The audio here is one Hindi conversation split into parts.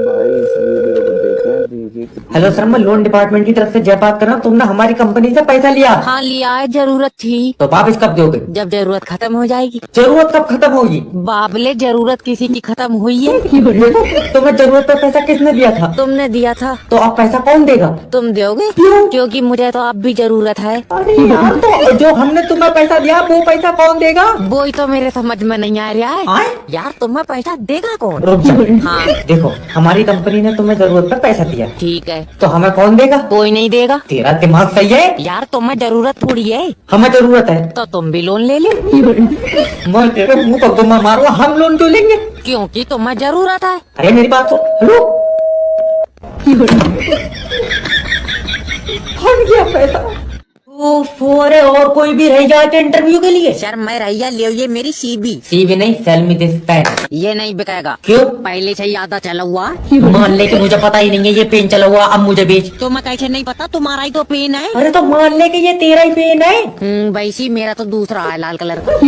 भाई इस वीडियो को देखें, दीदी हेलो सर, मैं लोन डिपार्टमेंट की तरफ से जय बात कर रहा हूँ। तुमने हमारी कंपनी से पैसा लिया। हाँ लिया है, जरूरत थी। तो वापिस कब दोगे? जब जरूरत खत्म हो जाएगी। जरूरत कब खत्म होगी? बाबले, जरूरत किसी की खत्म हुई है। तुम्हें जरूरत पर पैसा किसने दिया था? तुमने दिया था। तो अब पैसा कौन देगा? तुम दोगे? क्यों? क्योंकि मुझे तो अब भी जरूरत है। अरे यार, तो जो हमने तुम्हें पैसा दिया वो पैसा कौन देगा? वो ही तो मेरे समझ में नहीं आ रहा है। आए? यार तुम्हें पैसा देगा कौन? रुक जाओ। हाँ देखो, हमारी कंपनी ने तुम्हें जरूरत पर पैसा दिया, ठीक है। तो हमें कौन देगा? कोई नहीं देगा। तेरा दिमाग सही है? यार तुम्हें जरूरत थोड़ी है, हमें जरूरत है तो तुम भी लोन ले लो। मैं तेरे मुंह पर गोमा मारूंगा। हम लोन क्यों लेंगे? क्योंकि तुम्हें जरूरत है। अरे मेरी बात सुन। हेलो, फट गया पैसा। अरे और कोई भी रह जाए क्या इंटरव्यू के लिए? सर मैं रैया ले, ये मेरी सीबी। सीवी नहीं, सेल मी दिस पेन। ये नहीं बिकेगा। क्यों? पहले से ही आधा चला हुआ। मान ले कि मुझे पता ही नहीं है ये पेन चला हुआ, अब मुझे बेच। तो मैं कैसे नहीं पता, तुम्हारा ही तो पेन है। अरे तो मान ले कि ये तेरा ही पेन है, वैसी मेरा तो दूसरा है, लाल कलर का।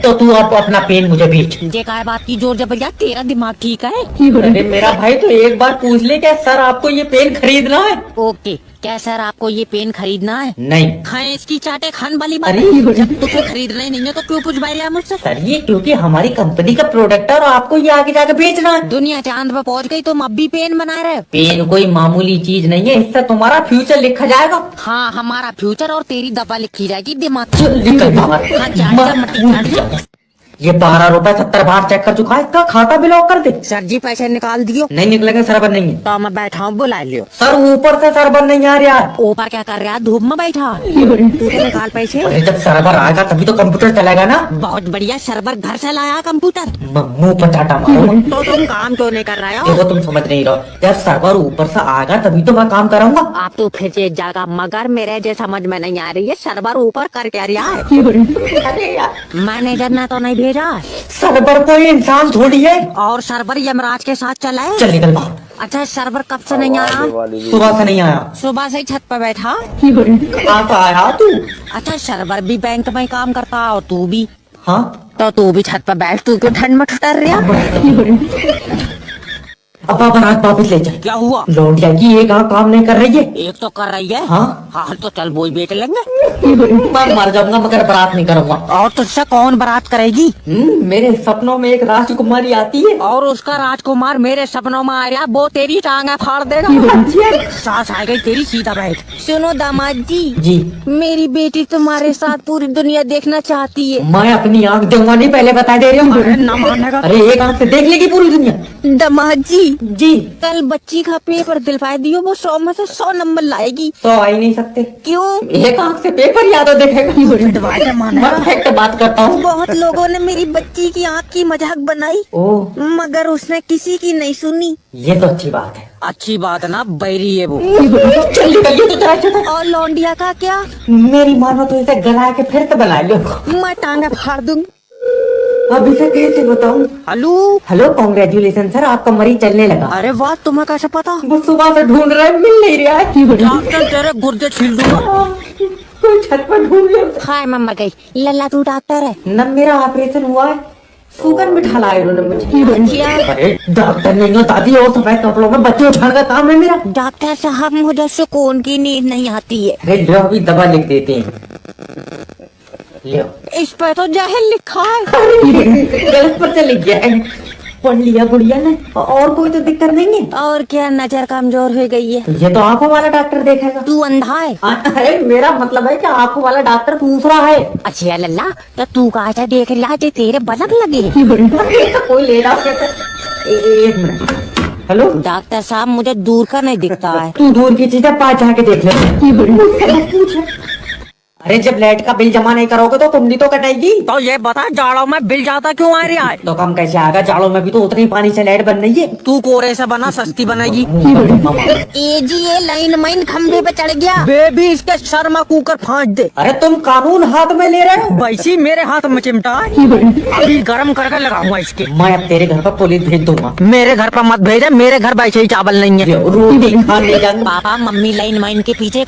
तो तू अब अपना पेन मुझे बेच। ये काय बात की जोर जबरदस्त, तेरा दिमाग ठीक है? अरे मेरा भाई, तो एक बार पूछ ले क्या सर आपको ये पेन खरीदना है? ओके, क्या सर आपको ये पेन खरीदना है? नहीं खाए इसकी चाटे खान वाली बात। अरे जब तुझे खरीदना ही नहीं है तो क्यों पूछ रहा मुझसे? सर, ये क्योंकि हमारी कंपनी का प्रोडक्ट है और आपको ये आगे जाके बेचना है। दुनिया चांद पे पहुंच गई, तुम अब भी पेन बना रहे हो? पेन कोई मामूली चीज नहीं है, इससे तुम्हारा फ्यूचर लिखा जाएगा। हाँ, हमारा फ्यूचर और तेरी दबा लिखी जाएगी दिमाग। चल निकल बाहर। हाँ, जा, मत जा। ये 12 रुपए 70 बार चेक कर चुका है, इसका खाता ब्लॉक कर दे। सर जी पैसे निकाल दियो। नहीं निकलेगा, सर्वर नहीं है। तो मैं बैठा हूँ, बुला लियो। सर ऊपर से सर्वर नहीं आ रहा है। ऊपर क्या कर रहा है? धूप में बैठा। तू तो निकाल पैसे। अरे जब सर्वर आएगा तभी तो कंप्यूटर चलेगा ना। बहुत बढ़िया, सर्वर घर से लाया कंप्यूटर। मुंह पर चाटा मारूंगा। तो तुम काम क्यों नहीं कर रहे हो? देखो तुम समझ नहीं रहो, जब सर्वर ऊपर से आएगा तभी तो मैं काम करूंगा। आप तो फिर ये जाएगा, मगर मेरे जो समझ में नहीं आ रही है, सर्वर ऊपर कर क्या रहा है? अरे यार, मैनेजर ने तो नहीं भेजा। सर्वर कोई इंसान थोड़ी है। और सर्वर यमराज के साथ चला है। चल निकल बाहर। अच्छा, सर्वर कब से नहीं आया? वाली सुबह से नहीं आया। सुबह से ही छत पर बैठा। कहाँ से आया तू? अच्छा, सर्वर भी बैंक में काम करता और तू भी, हाँ, तो तू भी छत पर बैठ। तू क्यों ठंड में ठुटर रहा? अब बारात वापस ले जा। क्या हुआ? लौटिया की एक काम नहीं कर रही है। एक तो कर रही है। हाँ हाँ तो चल वो ही बेच लेंगे। मैं मर जाऊंगा मगर बारात नहीं करूंगा। और तुझसे कौन बारात करेगी? मेरे सपनों में एक राजकुमारी आती है और उसका राजकुमार मेरे सपनों में आ रहा, वो तेरी टांगा फाड़ देगा। सास आ गई तेरी, सीधा बैठ। सुनो दामाद जी, जी। मेरी बेटी तुम्हारे साथ पूरी दुनिया देखना चाहती है। मैं अपनी आँख दूंगा नहीं, पहले बता दे रही हूँ। न मानेगा। अरे एक आँख से देख लेगी पूरी दुनिया। दामाद जी, जी। कल बच्ची का पेपर दिलवा दियो, वो 100 में से 100 नंबर लाएगी। तो आ ही नहीं सकते। क्यों? एक आँख से पेपर याद हो देखेगा। मैं फैक्ट बात करता हूँ। बहुत लोगों ने मेरी बच्ची की आँख की मजाक बनाई, ओह, मगर उसने किसी की नहीं सुनी। ये तो अच्छी बात है। अच्छी बात ना, बैरी है वो। चल निकलिए तो जरा चलो। और लौंडिया का क्या? मेरी मानो तो इसे गला के फिर से बना लो। मैं टांगा फाड़ दूंगी। अब इसे कैसे बताऊं? हेलो। हेलो, कांग्रेचुलेशन सर, आपका मरीज चलने लगा। अरे वाह, तुम्हें कैसे पता? वो सुबह से ढूंढ रहा है, मिल नहीं रहा है। डॉक्टर तेरे गुर्दे छील दूंगा। कोई छत पर ढूंढ ले। हाय, मैं मर गई। लल्ला तू डॉक्टर है? न मेरा ऑपरेशन हुआ है, शुगर बिठा लाए उन्होंने मुझे। अरे डॉक्टर नहीं हो दादी, और सफेद कपड़ों में बच्चे उठाने का काम है मेरा। डॉक्टर साहब, मुझे सुकून की नींद नहीं आती है। अरे लो, अभी दवा लिख देते हैं। लो। इस पर तो जाहिल लिखा है। गलत पर चले गया है। पढ़ लिया गुड़िया ने। और कोई तो दिक्कत नहीं है? और क्या, नजर कमजोर हो गई है। ये तो आंखों वाला डॉक्टर देखेगा। तू अंधा है? अरे मेरा मतलब है कि आंखों वाला डॉक्टर दूसरा है। अच्छा लल्ला, तो तू कहा था देख रहा है, तेरे बलक लगे। कोई ले रहा है। एक मिनट। हेलो डॉक्टर साहब, मुझे दूर का नहीं दिखता है। तू दूर की चीजें पास जाके देख ले। अरे जब लाइट का बिल जमा नहीं करोगे तो कुंडी तो कटेगी। तो ये बता, जाड़ों में बिल ज्यादा क्यों आ रहा है? तो कम कैसे आएगा, जाड़ों में भी तो उतनी पानी से लाइट बन रही है। तू कोरे से बना, सस्ती बनाएगी। ए जी, ये लाइन माइन खंभे पे चढ़ गया। बेबी, इसके सर में कुकर फाँच दे। अरे तुम कानून हाथ में ले रहे हो। वैसी मेरे हाथ में चिमटा है, अभी गरम करके लगाऊंगा इसके। मैं अब तेरे घर पर पुलिस भेज दूंगा। मेरे घर पर मत भेजे, मेरे घर वैसे ही चावल नहीं है। रोटी खाने जाऊंगा। पापा मम्मी लाइन माइन के पीछे